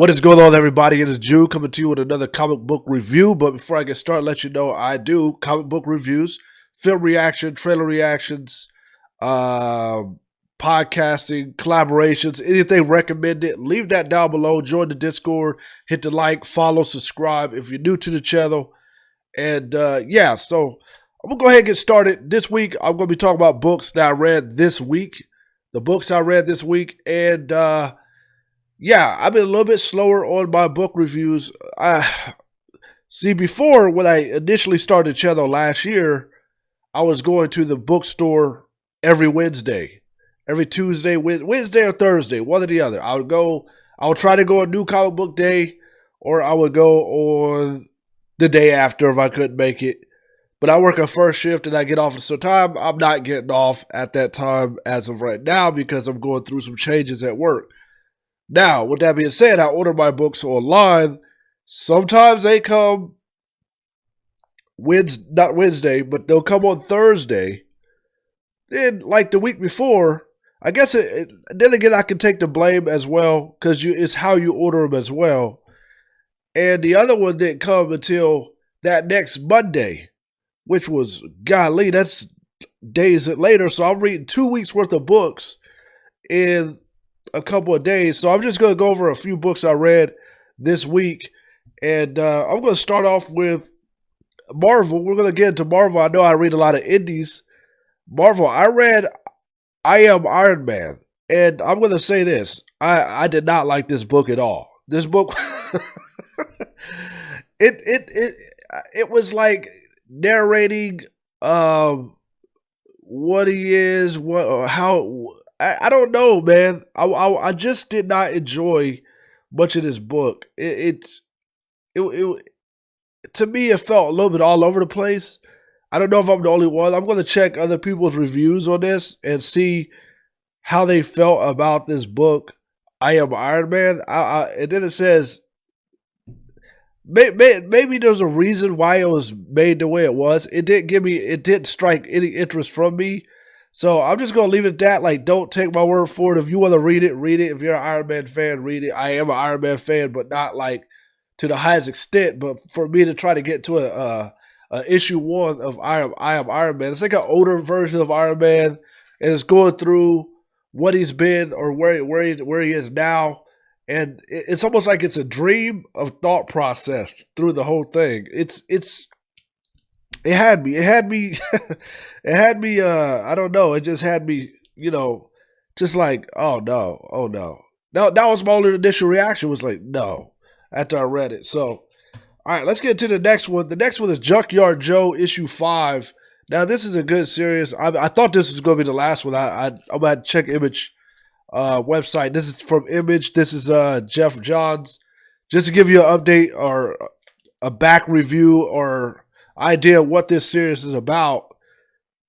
What is going on, everybody? It is Jew coming to you with another comic book review. But before I get started, let you know I do comic book reviews, film reaction, trailer reactions, uh, podcasting, collaborations, anything recommended. Leave that down below. Join the Discord. Hit the like, follow, subscribe if you're new to the channel. And so I'm going to go ahead and get started. This week, I'm going to be talking about books that I read this week. The books I read this week. And I've been a little bit slower on my book reviews. Before, when I initially started the channel last year, I was going to the bookstore every Wednesday, every Tuesday, Wednesday or Thursday, one or the other. I would try to go on New Comic Book Day, or I would go on the day after if I couldn't make it. But I work a first shift and I get off at some time. I'm not getting off at that time as of right now because I'm going through some changes at work. Now, with that being said, I order my books online. Sometimes they come not Wednesday, but they'll come on Thursday. Then, like the week before, I guess then again, I can take the blame as well because it's how you order them as well. And the other one didn't come until that next Monday, which was, golly, that's days later. So I'm reading 2 weeks worth of books in a couple of days. So I'm just going to go over a few books I read this week. And I'm going to start off with Marvel. We're going to get into Marvel. I know I read a lot of indies. Marvel, I read I Am Iron Man. And I'm going to say this. I did not like this book at all. This book, it was like narrating what he is, I don't know, man. I just did not enjoy much of this book. To me, it felt a little bit all over the place. I don't know if I'm the only one. I'm going to check other people's reviews on this and see how they felt about this book, I Am Iron Man. And then it says, maybe there's a reason why it was made the way it was. It didn't strike any interest from me. So I'm just going to leave it at that. Like, don't take my word for it. If you want to read it, read it. If you're an Iron Man fan, read it. I am an Iron Man fan, but not like to the highest extent. But for me to try to get to a issue 1 of I am Iron Man, it's like an older version of Iron Man, and it's going through what he's been or where he is now. And it's almost like it's a dream of thought process through the whole thing. It had me, I don't know. It just had me, just like, oh no. That was my only initial reaction, was like, no, after I read it. So, all right, let's get to the next one. The next one is Junkyard Joe, issue 5. Now, this is a good series. I thought this was going to be the last one. I'm going to check Image website. This is from Image. This is Jeff Johns. Just to give you an update or a back review or idea what this series is about.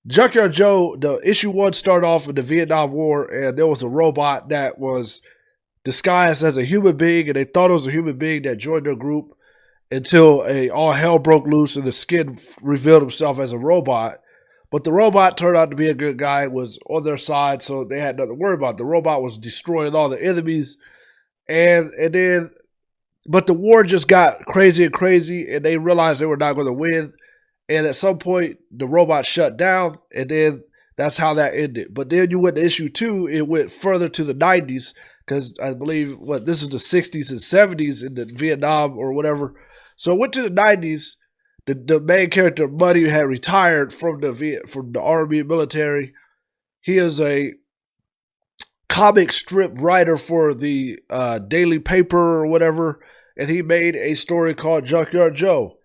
Junkyard Joe, the issue 1 started off in the Vietnam War, and there was a robot that was disguised as a human being, and they thought it was a human being that joined their group until all hell broke loose and the skin revealed himself as a robot. But the robot turned out to be a good guy, was on their side, so they had nothing to worry about. The robot was destroying all the enemies, but the war just got crazy and crazy, and they realized they were not going to win. And at some point, the robot shut down, and then that's how that ended. But then you went to issue 2, it went further to the 90s, because I believe, this is the 60s and 70s in the Vietnam or whatever. So it went to the 90s. The main character, Muddy, had retired from the Army and military. He is a comic strip writer for the daily paper or whatever, and he made a story called Junkyard Joe.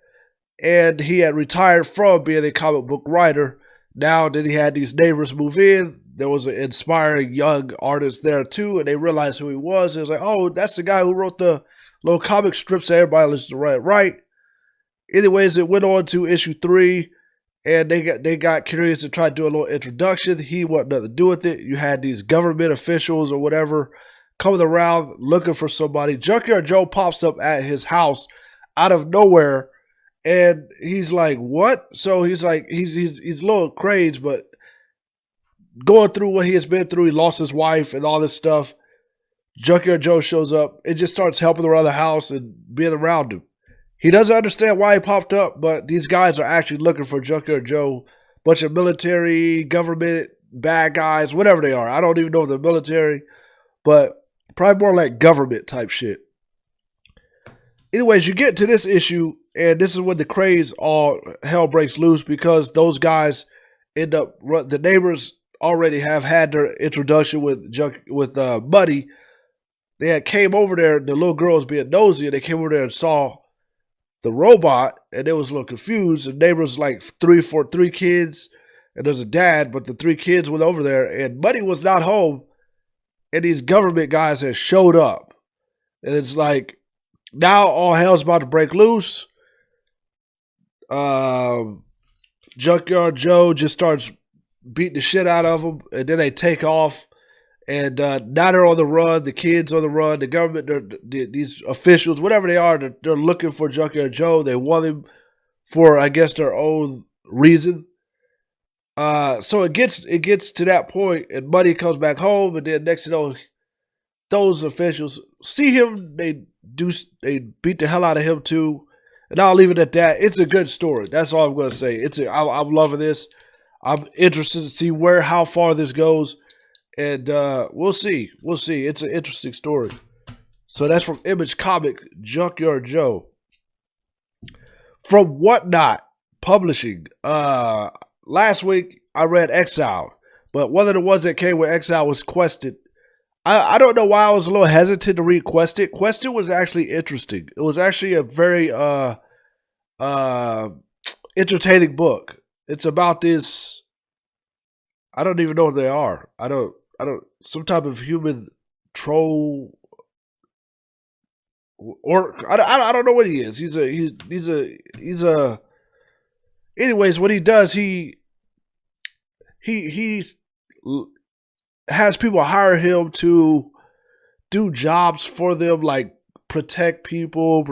And he had retired from being a comic book writer. Now that he had these neighbors move in, there was an inspiring young artist there too, and they realized who he was. It was like, oh, that's the guy who wrote the little comic strips that everybody listens to right. Anyways, it went on to issue 3, and they got curious to try to do a little introduction. He wanted nothing to do with it. You had these government officials or whatever coming around looking for somebody. Junkyard Joe pops up at his house out of nowhere. And he's like, what? So he's like, he's a little crazed, but going through what he has been through, he lost his wife and all this stuff. Junkyard Joe shows up and just starts helping around the house and being around him. He doesn't understand why he popped up, but these guys are actually looking for Junkyard Joe. Bunch of military, government, bad guys, whatever they are. I don't even know if they're military, but probably more like government type shit. Anyways, you get to this issue, and this is when the craze all hell breaks loose because those guys end up, the neighbors already have had their introduction with Buddy. They had came over there, the little girl was being nosy, and they came over there and saw the robot, and they was a little confused. The neighbors like three kids, and there's a dad, but the 3 kids went over there, and Buddy was not home, and these government guys had showed up. And it's like, now all hell's about to break loose. Junkyard Joe just starts beating the shit out of them, and then they take off. And now they're on the run. The kids on the run. The government, these officials, whatever they are, they're looking for Junkyard Joe. They want him for, I guess, their own reason. So it gets to that point, and Buddy comes back home, and then next thing you know, those officials see him. They beat the hell out of him too. And I'll leave it at that. It's a good story. That's all I'm going to say. I'm loving this. I'm interested to see how far this goes. And we'll see. We'll see. It's an interesting story. So that's from Image Comic, Junkyard Joe. From Whatnot Publishing. Last week, I read Exile. But one of the ones that came with Exile was Quested. I don't know why I was a little hesitant to read Quested. Quested was actually interesting. It was actually a very entertaining book. It's about this... I don't even know what they are. I don't some type of human troll or I don't know what he is. He's a anyways, what he does, he has people hire him to do jobs for them, like protect people,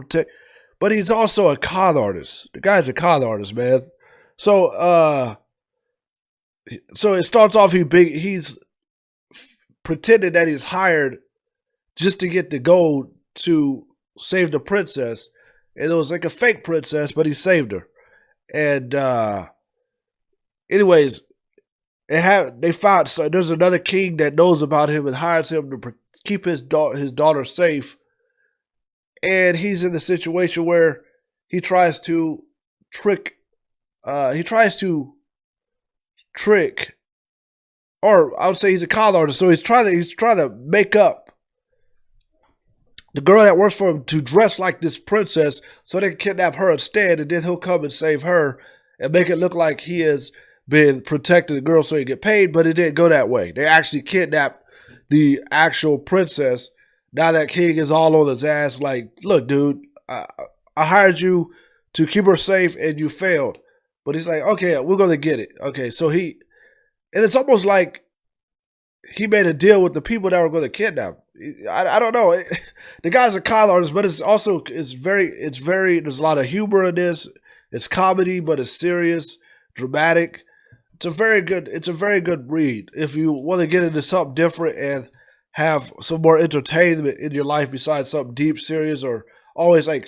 but he's also a con artist. The guy's a con artist, man. So it starts off he's pretending that he's hired just to get the gold to save the princess. And it was like a fake princess, but he saved her. And anyways, they found, so there's another king that knows about him and hires him to keep his daughter safe. And he's in the situation where he tries to trick, or I would say he's a con artist, so he's trying to make up the girl that works for him to dress like this princess so they can kidnap her instead, and then he'll come and save her and make it look like he has been protecting the girl so he get paid, but it didn't go that way. They actually kidnapped the actual princess. Now that king is all on his ass like, look, dude, I hired you to keep her safe and you failed. But he's like, okay, we're going to get it. Okay, so and it's almost like he made a deal with the people that were going to kidnap. I don't know. The guy's a con artist, but it's very, there's a lot of humor in this. It's comedy, but it's serious, dramatic. It's a very good read. If you want to get into something different and have some more entertainment in your life besides something deep, serious, or always like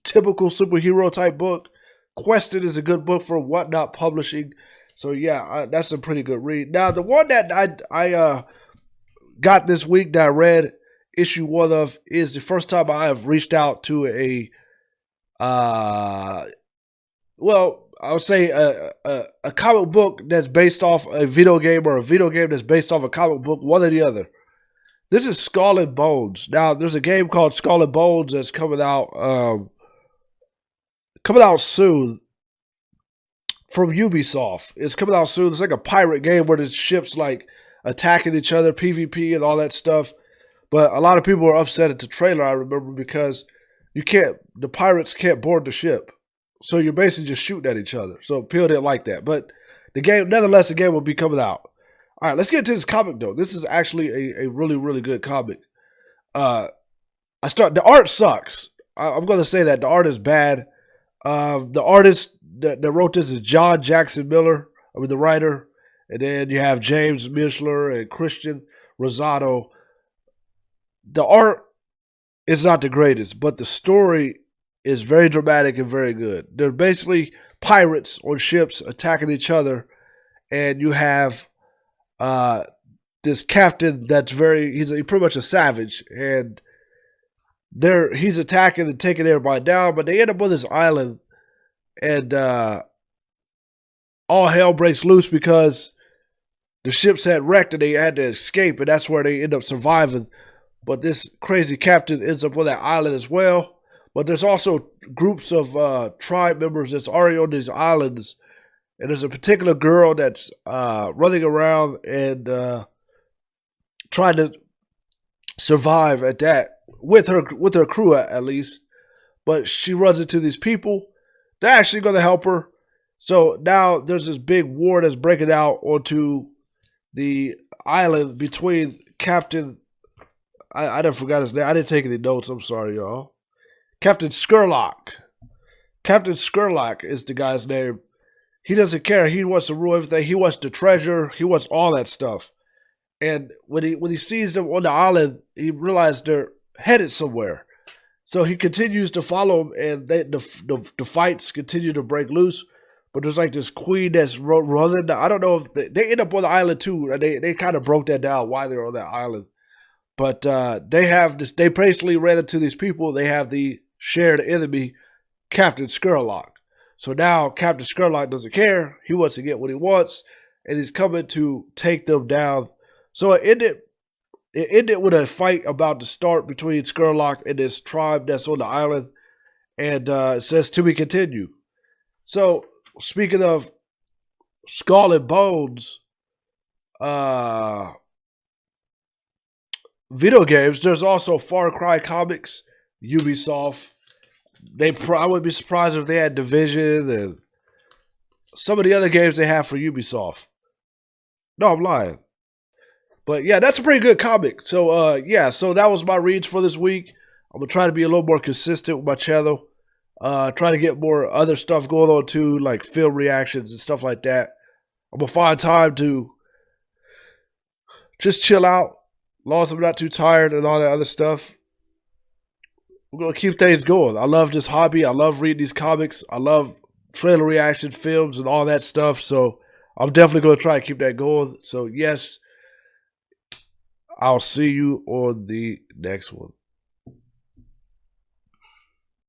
typical superhero type book, Quested is a good book for Whatnot Publishing. So yeah, that's a pretty good read. Now the one that I got this week that I read issue 1 of is the first time I have reached out to a I would say a comic book that's based off a video game or a video game that's based off a comic book, one or the other. This is Skull and Bones. Now there's a game called Skull and Bones that's coming out soon from Ubisoft. It's coming out soon. It's like a pirate game where there's ships like attacking each other, PvP and all that stuff. But a lot of people were upset at the trailer, I remember, because the pirates can't board the ship. So you're basically just shooting at each other. So people didn't like that. But the game will be coming out. All right, let's get to this comic though. This is actually a really, really good comic. The art sucks. I'm going to say that. The art is bad. The artist that wrote this is John Jackson Miller, the writer. And then you have James Mishler and Christian Rosado. the art is not the greatest, but the story is very dramatic and very good. They're basically pirates on ships attacking each other, and you have uh, this captain that's he's pretty much a savage, and he's attacking and taking everybody down, but they end up on this island, and all hell breaks loose because the ships had wrecked and they had to escape, and that's where they end up surviving. But this crazy captain ends up on that island as well. But there's also groups of tribe members that's already on these islands, and there's a particular girl that's running around and trying to survive at that with her crew at least. But she runs into these people. They're actually going to help her. So now there's this big war that's breaking out onto the island between Captain. I never forgot his name. I didn't take any notes. I'm sorry, y'all. Captain Skurlock. Captain Skurlock is the guy's name. He doesn't care. He wants to rule everything. He wants the treasure. He wants all that stuff. And when he sees them on the island, he realizes they're headed somewhere. So he continues to follow them, and the fights continue to break loose. But there's like this queen that's running. I don't know if they end up on the island too. They kind of broke that down why they're on that island. But they have this. They basically ran into these people. They have the shared enemy, Captain Skurlock. So now Captain Skurlock doesn't care. He wants to get what he wants, and he's coming to take them down. So it ended with a fight about to start between Skurlock and this tribe that's on the island, and it says to be continued. So speaking of Skull and Bones, video games, there's also Far Cry comics, Ubisoft. I wouldn't be surprised if they had Division and some of the other games they have for Ubisoft. No, I'm lying. But yeah, that's a pretty good comic. So so that was my reads for this week. I'm gonna try to be a little more consistent with my channel. Try to get more other stuff going on too, like film reactions and stuff like that. I'm gonna find time to just chill out, as long as I'm not too tired and all that other stuff. We're gonna keep things going. I love this hobby. I love reading these comics. I love trailer reaction films and all that stuff. So I'm definitely gonna try to keep that going. So yes, I'll see you on the next one.